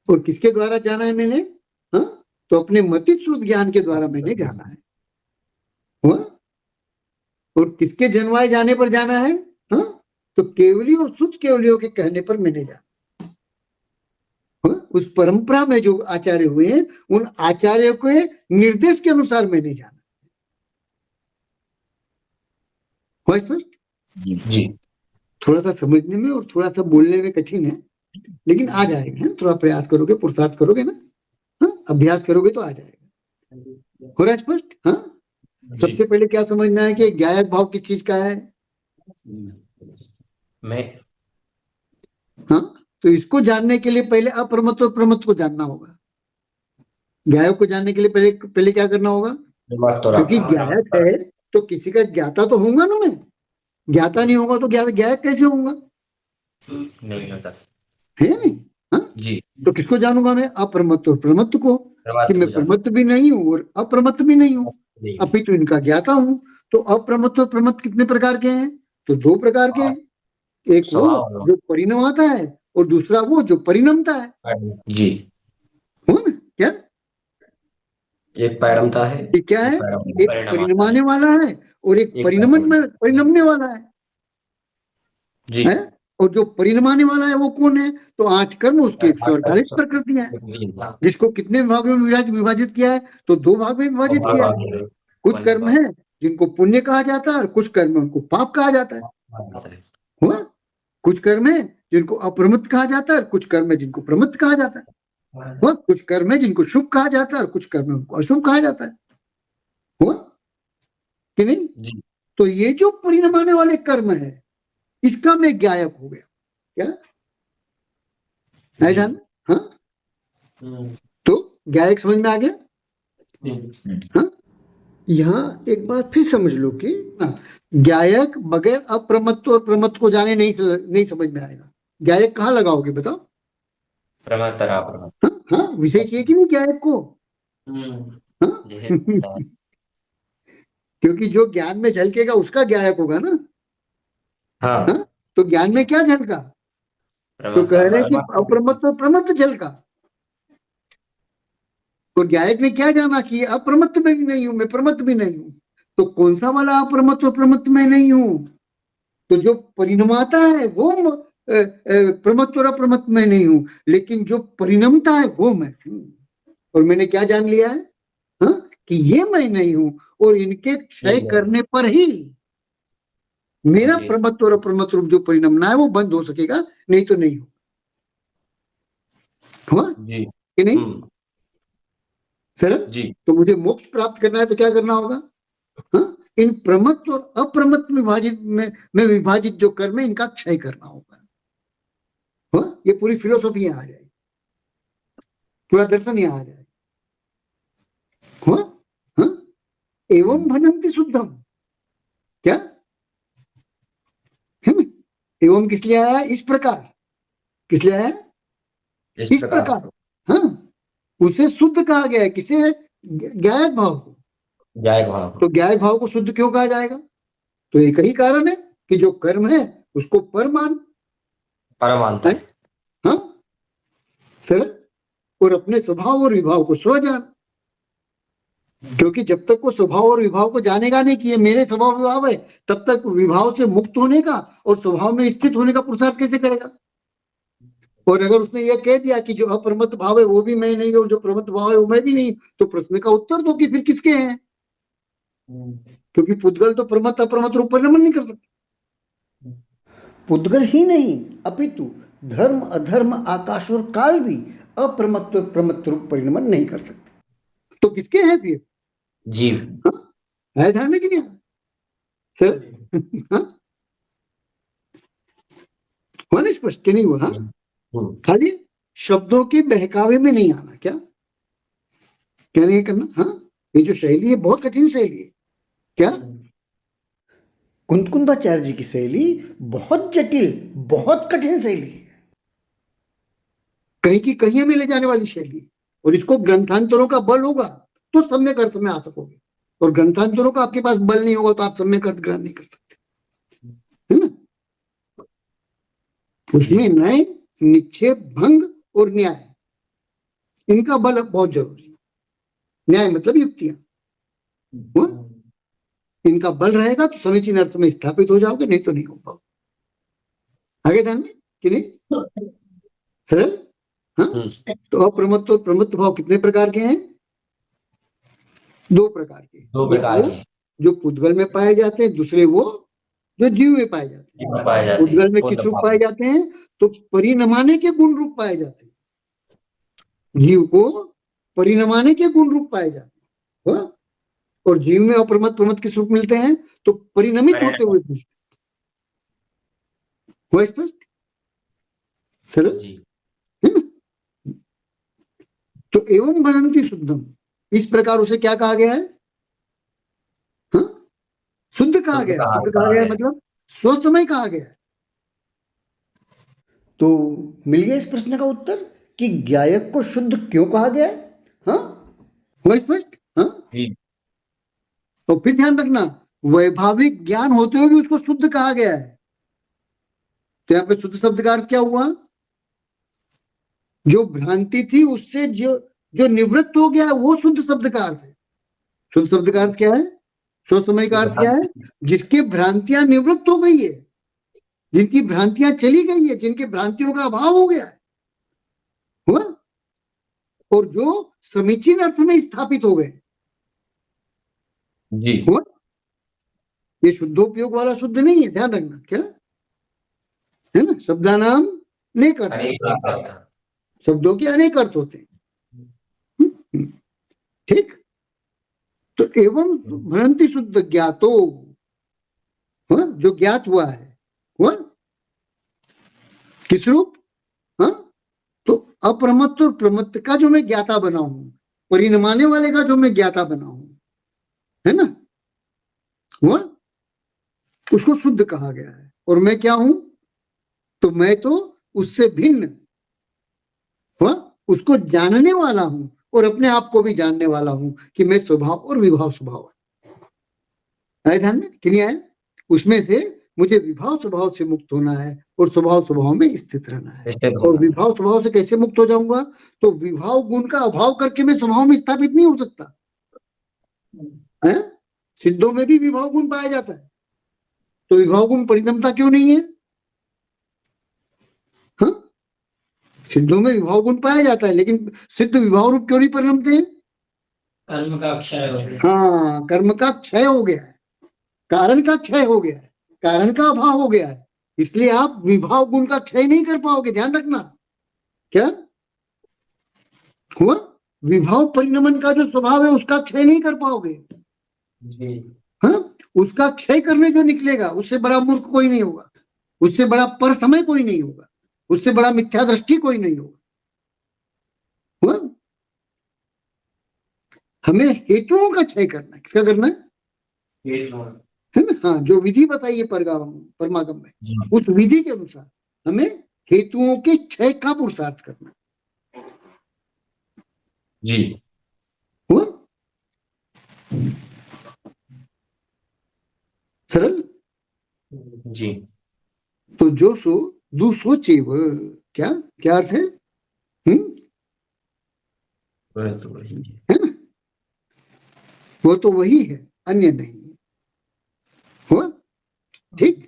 और किसके द्वारा जाना है मैंने? हाँ? तो अपने मति श्रुत ज्ञान के द्वारा मैंने जाना है। हुआ? और किसके जन्माए जाने पर जाना है? हाँ? तो केवली और शुद्ध केवलियों के कहने पर मैंने जाना। उस परंपरा में जो आचार्य हुए हैं उन आचार्यों के निर्देश के अनुसार मैंने जाना। हुआ स्पष्ट? जी। थोड़ा सा समझने में और थोड़ा सा बोलने में कठिन है, लेकिन आ जाएगा। थोड़ा प्रयास करोगे, पुरुषार्थ करोगे ना, हाँ? अभ्यास करोगे तो आ जाएगा। हो रहा है स्पष्ट? हाँ, सबसे पहले क्या समझना है कि ज्ञायक भाव किस चीज का है? मैं। हाँ, तो इसको जानने के लिए पहले अप्रमत्त और प्रमत्त को जानना होगा। ज्ञायक को जानने के लिए पहले पहले क्या करना होगा? क्योंकि ज्ञायक है तो किसी का ज्ञाता तो होगा ना। मैं ज्ञाता नहीं होगा तो ज्ञायक कैसे होगा? नहीं हो सकता है नहीं? हाँ जी। तो किसको जानूंगा मैं? अप्रमत्त और प्रमत्त को, कि मैं प्रमत्त भी नहीं हूं और अप्रमत्त भी नहीं हूं, अपितु इनका ज्ञाता हूं। तो अप्रमत्त और प्रमत्त कितने प्रकार के हैं? तो दो प्रकार के हैं। एक वो जो परिणमाता है और दूसरा वो जो परिणमता है। जी। हो ना? क्या एक परिणमता है, ये क्या है? एक परिणमाने वाला है और एक परिणमने वाला है जी। है? और जो परिणमाने वाला है वो कौन है? तो 8 कर्म उसके 148 प्रकृतियां हैं, जिसको कितने भागों में विभाजित किया है? तो 2 भाग में विभाजित किया है। कुछ कर्म है जिनको पुण्य कहा जाता है और कुछ कर्म उनको पाप कहा जाता है। हुआ? कुछ कर्म है जिनको अप्रमत्त कहा जाता है, कुछ कर्म है जिनको प्रमत्त कहा जाता है। हुआ? कुछ कर्म है जिनको शुभ कहा जाता है और कुछ कर्म उनको अशुभ कहा जाता है। हुआ कि नहीं? तो ये जो परिणमाने वाले कर्म है इसका मैं ज्ञायक हो गया। क्या है जान? हाँ, तो ज्ञायक समझ में आ गया? हाँ, यहाँ एक बार फिर समझ लो कि ज्ञायक बगैर अप्रमत्त और प्रमत्त को जाने नहीं समझ में आएगा। ज्ञायक कहाँ लगाओगे बताओ? प्रमत्त और अप्रमत्त। हाँ, हाँ, विषय चाहिए कि नहीं ज्ञायक को? हाँ? क्योंकि जो ज्ञान में झलकेगा उसका ज्ञायक होगा ना। हाँ? तो ज्ञान में क्या झलका? तो कह रहे हैं कि अप्रमत्त और प्रमत्त झलका। तो ज्ञायक ने क्या जाना कि अप्रमत्त में भी नहीं हूं, मैं प्रमत्त भी नहीं हूं। तो कौन सा वाला अप्रमत्त और प्रमत्त में नहीं हूं? तो जो परिणमाता है वो प्रमत्त और अप्रमत्त में नहीं हूं, लेकिन जो परिणमता है वो मैं हूं। और मैंने क्या जान लिया है? हाँ? कि ये मैं नहीं हूं और इनके क्षय करने पर ही मेरा जी। प्रमत्व और अप्रमत्व रूप जो परिणमना है वो बंद हो सकेगा, नहीं तो नहीं हो। हुआ जी। कि नहीं सर? जी। तो मुझे मोक्ष प्राप्त करना है तो क्या करना होगा? हाँ? इन प्रमत्व और अप्रमत्व विभाजित में विभाजित जो कर्म है इनका क्षय करना होगा। हाँ? ये पूरी फिलोसॉफी यहाँ आ जाएगी, पूरा दर्शन यहाँ आ जाएगा। हाँ? हाँ? एवं भनन्ति शुद्धम, क्या है ना? एवं किस लिए आया? इस प्रकार। किस लिए आया? इस प्रकार। हाँ, उसे शुद्ध कहा गया है। किसे? ज्ञायक भाव को। ज्ञायक भाव। तो ज्ञायक भाव को शुद्ध क्यों कहा जाएगा? तो एक ही कारण है कि जो कर्म है उसको पर मान, परमानता है। हाँ सर, और अपने स्वभाव और विभाव को स्व जान। क्योंकि जब तक वो स्वभाव और विभाव को जानेगा नहीं कि ये मेरे स्वभाव विभाव है, तब तक विभाव से मुक्त होने का और स्वभाव में स्थित होने का पुरुषार्थ कैसे करेगा? और अगर उसने ये कह दिया कि जो अप्रमत्त भाव है वो भी मैं नहीं हूं, जो प्रमत्त भाव है वो मैं भी नहीं, तो प्रश्न का उत्तर दो कि फिर किसके हैं? क्योंकि पुद्गल तो प्रमत्त अप्रमत्त रूप परिणमन नहीं कर सकते। पुद्गल ही नहीं अपितु धर्म अधर्म आकाश और काल भी अप्रमत्त प्रमत्त रूप परिणमन नहीं कर सकते। तो किसके हैं फिर? जीव। है ध्यान में कि नहीं सर? हाँ? हुआ ना स्पष्ट कि नहीं हुआ? खाली शब्दों के बहकावे में नहीं आना। क्या क्या नहीं करना? हाँ, ये जो शैली है बहुत कठिन शैली है। क्या? कुंदकुंदाचार्य जी की शैली बहुत जटिल, बहुत कठिन शैली है, कहीं की कहीं में ले जाने वाली शैली। और इसको ग्रंथांतरों का बल होगा तो सम्यक अर्थ में आ सकोगे, और ग्रंथांतरों का आपके पास बल नहीं होगा तो आप सम्यक अर्थ ग्रहण नहीं कर सकते, है ना? उसमें न्याय, निक्षेप, भंग और न्याय, इनका बल बहुत जरूरी है। न्याय मतलब युक्तियां, इनका बल रहेगा तो समीचीन अर्थ में स्थापित हो जाओगे, नहीं तो नहीं हो पाओगे। आगे ध्यान में कि नहीं सरल? हाँ, तो अप्रमत्त और प्रमत्त भाव कितने प्रकार के हैं? दो प्रकार के। दो प्रकार एक वो के जो पुद्गल में पाए जाते हैं, दूसरे वो जो जीव में पाए जाते हैं। पाए जाते हैं। पुद्गल में किस रूप पाए जाते हैं? तो परिणमाने के गुण रूप पाए जाते हैं। जीव को परिणमाने के गुण रूप पाए जाते हैं। और जीव में अप्रमत्त प्रमत्त किस रूप मिलते हैं? तो परिणमित होते हुए मिलते हैं। हुआ स्पष्ट सरल? है ना? तो एवं भनन्ति शुद्धम, इस प्रकार उसे क्या कहा गया है? हाँ? शुद्ध कहा गया। शुद्ध कहा गया मतलब स्वसमय कहा गया। तो मिल गया इस प्रश्न का उत्तर कि ज्ञायक को शुद्ध क्यों कहा गया है। हाँ, हुआ स्पष्ट? हाँ, तो फिर ध्यान रखना, वैभाविक ज्ञान होते हुए भी उसको शुद्ध कहा गया है। तो यहाँ पे शुद्ध शब्द का अर्थ क्या हुआ? जो भ्रांति थी उससे जो जो निवृत्त हो गया वो शुद्ध शब्द का अर्थ है। शुद्ध शब्द का अर्थ क्या है? स्वसमय का अर्थ क्या है? जिसकी भ्रांतियां निवृत्त हो गई है, जिनकी भ्रांतियां चली गई है, जिनकी भ्रांतियों का अभाव हो गया है, हुआ? और जो समीचीन अर्थ में स्थापित हो गए। जी। हुआ? ये शुद्धोपयोग वाला शुद्ध नहीं है, ध्यान रखना। क्या है ना? शब्दानाम अनेक अर्थ, शब्दों के अनेक अर्थ होते हैं। ठीक? तो एवं भ्रांति शुद्ध ज्ञातो, जो ज्ञात हुआ है, हुआ किस रूप? हाँ, तो अप्रमत्त और प्रमत्त का जो मैं ज्ञाता बना हूं, परिणमाने वाले का जो मैं ज्ञाता बना हूं, है ना, हुआ? उसको शुद्ध कहा गया है। और मैं क्या हूं? तो मैं तो उससे भिन्न, हुआ, उसको जानने वाला हूं और अपने आप को भी जानने वाला हूं कि मैं स्वभाव और विभाव स्वभाव है। आए ध्यान में कि नहीं आए? उसमें से मुझे विभाव स्वभाव से मुक्त होना है और स्वभाव स्वभाव में स्थित रहना है। और विभाव स्वभाव से कैसे मुक्त हो जाऊंगा? तो विभाव गुण का अभाव करके मैं स्वभाव में स्थापित नहीं हो सकता है। सिद्धों में भी विभाव गुण पाया जाता है, तो विभाव गुण परिणमता क्यों नहीं है? हाँ, सिद्धों में विभाव गुण पाया जाता है, लेकिन सिद्ध विभाव रूप क्यों नहीं परिणमते हैं? कर्म का क्षय हो गया। हाँ, कर्म का क्षय हो गया है, कारण का क्षय हो गया है, कारण का अभाव हो गया है, इसलिए आप विभाव गुण का क्षय नहीं कर पाओगे, ध्यान रखना। क्या हुआ? विभाव परिणमन का जो स्वभाव है उसका क्षय नहीं कर पाओगे। जी हाँ, उसका क्षय करने जो निकलेगा उससे बड़ा मूर्ख कोई नहीं होगा, उससे बड़ा पर समय कोई नहीं होगा, उससे बड़ा मिथ्या दृष्टि कोई नहीं होगा। हुआ? हमें हेतुओं का क्षय करना है। किसका करना है ना? हाँ, जो विधि बताई है परमागम में, जी उस विधि के अनुसार हमें हेतुओं के क्षय का पुरुषार्थ करना है। जी हुआ? सरल। जी तो जो सो दूसो चेव, क्या क्या अर्थ है? वह तो वही है। है ना? वो तो वही है, अन्य नहीं। हुआ? ठीक।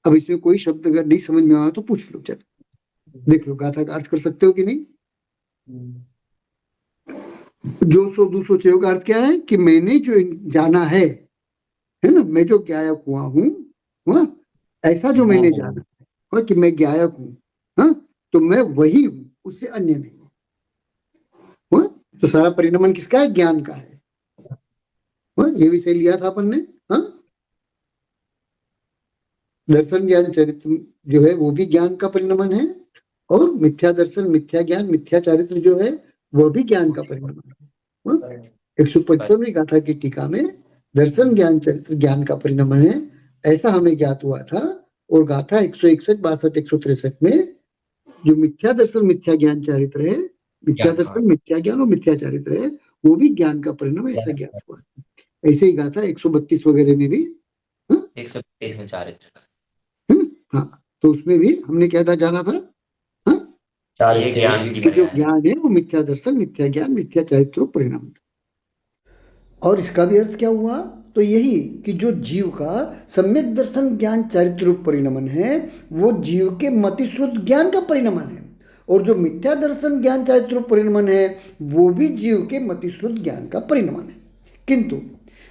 अब इसमें कोई शब्द अगर नहीं समझ में आया तो पूछ लो, चल देख लो गाथा का अर्थ कर सकते हो कि नहीं। जो सो दूसो चेव का अर्थ क्या है? कि मैंने जो जाना है ना, मैं जो ज्ञायक हुआ हूं, हुआ? ऐसा जो मैंने जाना है कि मैं ज्ञायक हूं, हाँ, तो मैं वही हूं, उससे अन्य नहीं। हुआ? तो सारा परिणमन किसका है? ज्ञान का है। हुआ? ये विषय लिया था अपन ने। हाँ, दर्शन ज्ञान चरित्र जो है वो भी ज्ञान का परिणमन है, और मिथ्या दर्शन, मिथ्या ज्ञान, मिथ्या चरित्र जो है वह भी ज्ञान का परिणमन है। 155वीं गाथा की टीका में दर्शन ज्ञान चरित्र ज्ञान का परिणमन है, ऐसा हमें ज्ञात हुआ था। और गाथा 161, 62, 163 में जो मिथ्या दर्शन मिथ्या ज्ञान चरित्र है, मिथ्या दर्शन मिथ्या ज्ञान और मिथ्या चरित्र है, वो भी ज्ञान का परिणाम ऐसा ज्ञात हुआ। ऐसे ही गाथा 132 वगैरह में भी, 132 में चारित्र है ना? हाँ, तो उसमें भी हमने क्या था जाना था? हाँ, ये ज्ञान की कि जो ज्ञान है वो मिथ्या दर्शन मिथ्या ज्ञान मिथ्या चरित्र परिणाम। और इसका भी अर्थ क्या हुआ? तो यही कि जो जीव का सम्यक दर्शन ज्ञान चारित्र रूप परिणमन है वो जीव के मतिश्रुत ज्ञान का परिणमन है, और जो मिथ्या दर्शन ज्ञान चारित्र रूप परिणमन है वो भी जीव के मतिश्रुत ज्ञान का परिणमन है। किंतु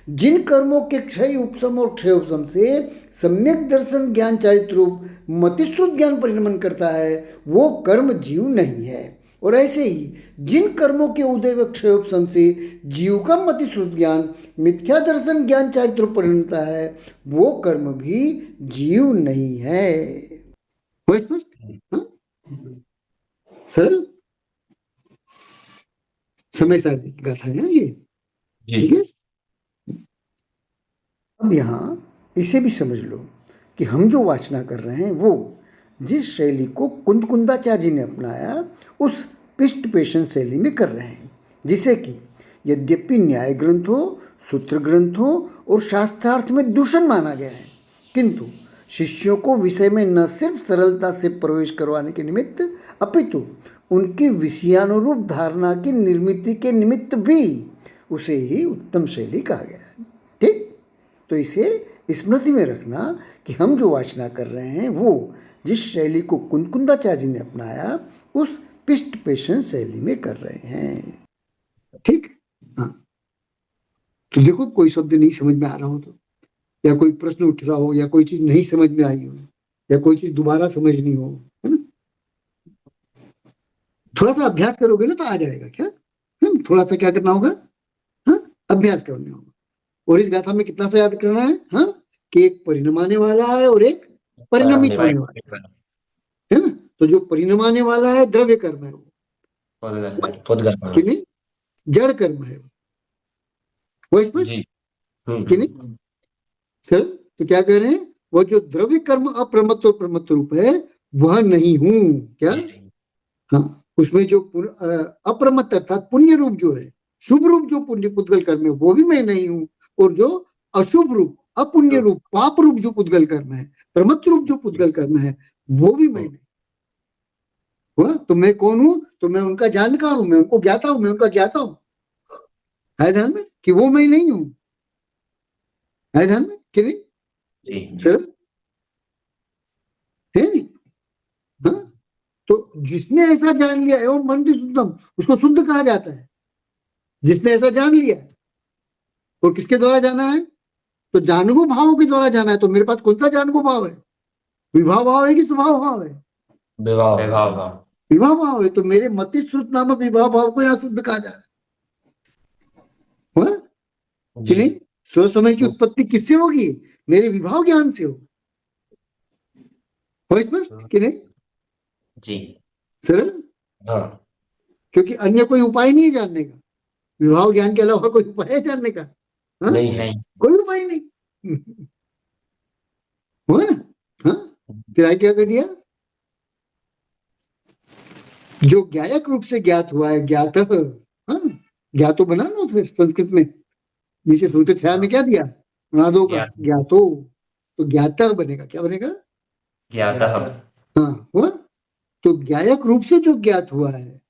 जिन कर्मों के क्षय उपशम और क्षय उपशम से सम्यक दर्शन ज्ञान चारित्र रूप मतिश्रुत ज्ञान परिणमन करता है वो कर्म जीव नहीं है, और ऐसे ही जिन कर्मों के उदय व क्षयोपशम से जीव का मतिश्रुत ज्ञान मिथ्या दर्शन ज्ञान चारित्र परिणमता है वो कर्म भी जीव नहीं है। सरल समय सारणी की गाथा है ना ये। ठीक है। अब यहाँ इसे भी समझ लो कि हम जो वाचना कर रहे हैं वो जिस शैली को कुंदकुंदाचार्य जी ने अपनाया उस पिष्ट पेशन शैली में कर रहे हैं, जिसे कि यद्यपि न्याय ग्रंथों, सूत्र ग्रंथों और शास्त्रार्थ में दूषण माना गया है, किंतु शिष्यों को विषय में न सिर्फ सरलता से प्रवेश करवाने के निमित्त अपितु उनकी विषयानुरूप धारणा की निर्मिति के निमित्त भी उसे ही उत्तम शैली कहा गया है। ठीक, तो इसे स्मृति में रखना कि हम जो वाचना कर रहे हैं वो जिस शैली को कुंदकुंदाचार्य जी ने अपनाया उस पिष्ट पेशन शैली में कर रहे हैं। ठीक। हाँ, तो देखो कोई शब्द नहीं समझ में आ रहा हो तो, या कोई प्रश्न उठ रहा हो, या कोई चीज नहीं समझ में आई हो, या कोई चीज दोबारा समझनी हो, है ना, थोड़ा सा अभ्यास करोगे ना तो आ जाएगा। क्या थोड़ा सा क्या करना होगा? हाँ, अभ्यास करना होगा। और इस गाथा में कितना सा याद करना है? हाँ, कि एक परिणमाने वाला है और एक परिणमित होने वाला है ना। तो जो परिणमाने वाला है द्रव्य कर्म है वो, कि नहीं, जड़ कर्म है वो स्पष्ट कि नहीं सर? तो क्या कह रहे हैं? वो जो द्रव्य कर्म अप्रमत्त और प्रमत्त रूप है वह नहीं हूं। क्या? हाँ, उसमें जो अप्रमत्त अर्थात पुण्य रूप जो है, शुभ रूप जो पुण्य पुद्गल कर्म है वो भी मैं नहीं हूं, और जो अशुभ रूप अपुण्य रूप पाप रूप जो पुद्गल कर्म है, प्रमत्त रूप जो पुद्गल कर्म है वो भी मैं नहीं हुआ। तो मैं कौन हूं? तो मैं उनका जानकार हूं, मैं उनको ज्ञाता हूं, मैं उनका ज्ञाता हूं। है ध्यान में कि वो मैं नहीं हूं? है ध्यान में कि नहीं सर? है नहीं? हाँ, तो जिसने ऐसा जान लिया एवं मन की शुद्धम, उसको शुद्ध कहा जाता है, जिसने ऐसा जान लिया। और किसके द्वारा जाना है? तो जानगो भावों के द्वारा जाना है, तो मेरे पास कौन सा जानगो भाव है? विभाव भाव है कि स्वभाव भाव है? विभाव विभाव भाव है। तो मेरे मति श्रुत नामक विभाव भाव को यहाँ शुद्ध कहा जा रहा है। हाँ? कि नहीं? स्व समय की उत्पत्ति किससे होगी? मेरे विभाव ज्ञान से होगी। स्पष्ट कि नहीं? जी। सरल? हाँ। क्योंकि अन्य कोई उपाय नहीं है जानने का। विभाव ज्ञान के अलावा कोई उपाय है जानने का? हाँ? नहीं। कोई उपाय नहीं। हुआ ना? हाँ? फिर आगे क्या कर दिया? जो ज्ञायक रूप से ज्ञात हुआ है, ज्ञात, हाँ, ज्ञातो बना ना फिर संस्कृत में, नीचे सूत्र छाया में क्या दिया? नादो का ज्ञातो, तो ज्ञाता बनेगा, क्या बनेगा? ज्ञाता। हाँ, हुआ? तो ज्ञायक रूप से जो ज्ञात हुआ है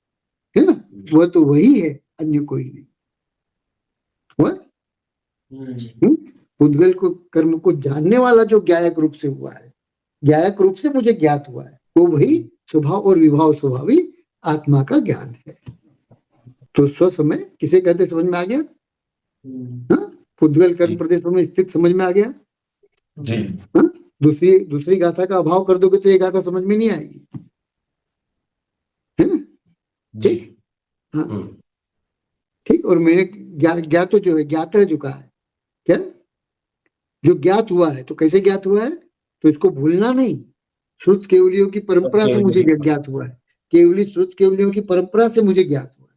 ना, वह तो वही है, अन्य कोई नहीं। हुआ? उद्गल को कर्म को जानने वाला जो ज्ञायक रूप से हुआ है, ज्ञायक रूप से मुझे ज्ञात हुआ है, वो वही स्वभाव और विभाव स्वभावी आत्मा का ज्ञान है। तो स्व समय किसे कहते समझ में आ गया? हाँ? उद्गल कर्म प्रदेशों में स्थित समझ में आ गया? जी। हाँ? दूसरी गाथा का अभाव कर दोगे तो ये गाथा समझ में नहीं आएगी, है ना? ठीक। हाँ, ठीक। और मैंने ज्ञात जो है, ज्ञात है, जो कहा है क्या? जो ज्ञात हुआ है, तो कैसे ज्ञात हुआ है? तो इसको भूलना नहीं। श्रुत केवलियों की परंपरा से मुझे ज्ञात हुआ है। केवली श्रुत केवलियों की परंपरा से मुझे ज्ञात हुआ है।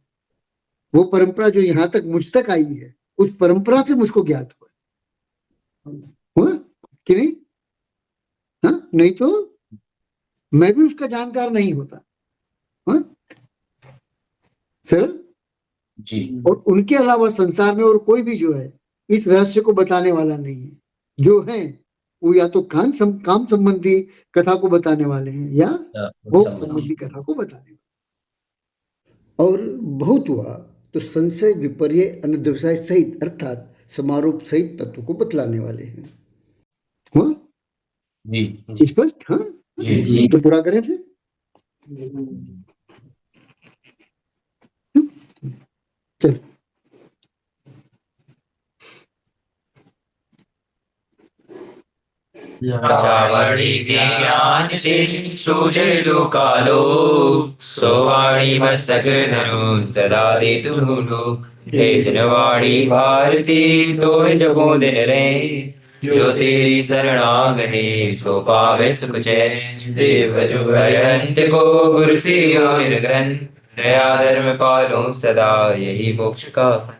वो परंपरा जो यहाँ तक मुझ तक आई है, उस परंपरा से मुझको ज्ञात हुआ कि नहीं? हाँ? नहीं तो मैं भी उसका जानकार नहीं होता। हाँ? सर जी। और उनके अलावा संसार में और कोई भी जो है इस रहस्य को बताने वाला नहीं है। जो है वो या तो काम संबंधी कथा को बताने वाले हैं या भोग संबंधी कथा को बताने वाले। और बहुत हुआ तो संशय विपर्य अनध्यवसाय सहित अर्थात समारोप सहित तत्व को बतलाने वाले हैं। हुआ? जी। स्पष्ट? हाँ, जी। तो पूरा करें फिर। चल चावड़ी ज्ञान से सूझे लोकालो, सोवाणी मस्तक धनु सदा दे तुलो। हे जनवाड़ी भारती तो जगो दिन रे, जो तेरी शरणागति सो पावे सुख चैन। देव जुगयंत को गुरु सियो निर्ग्रंथ, दया धर्म पालो सदा यही मोक्ष का।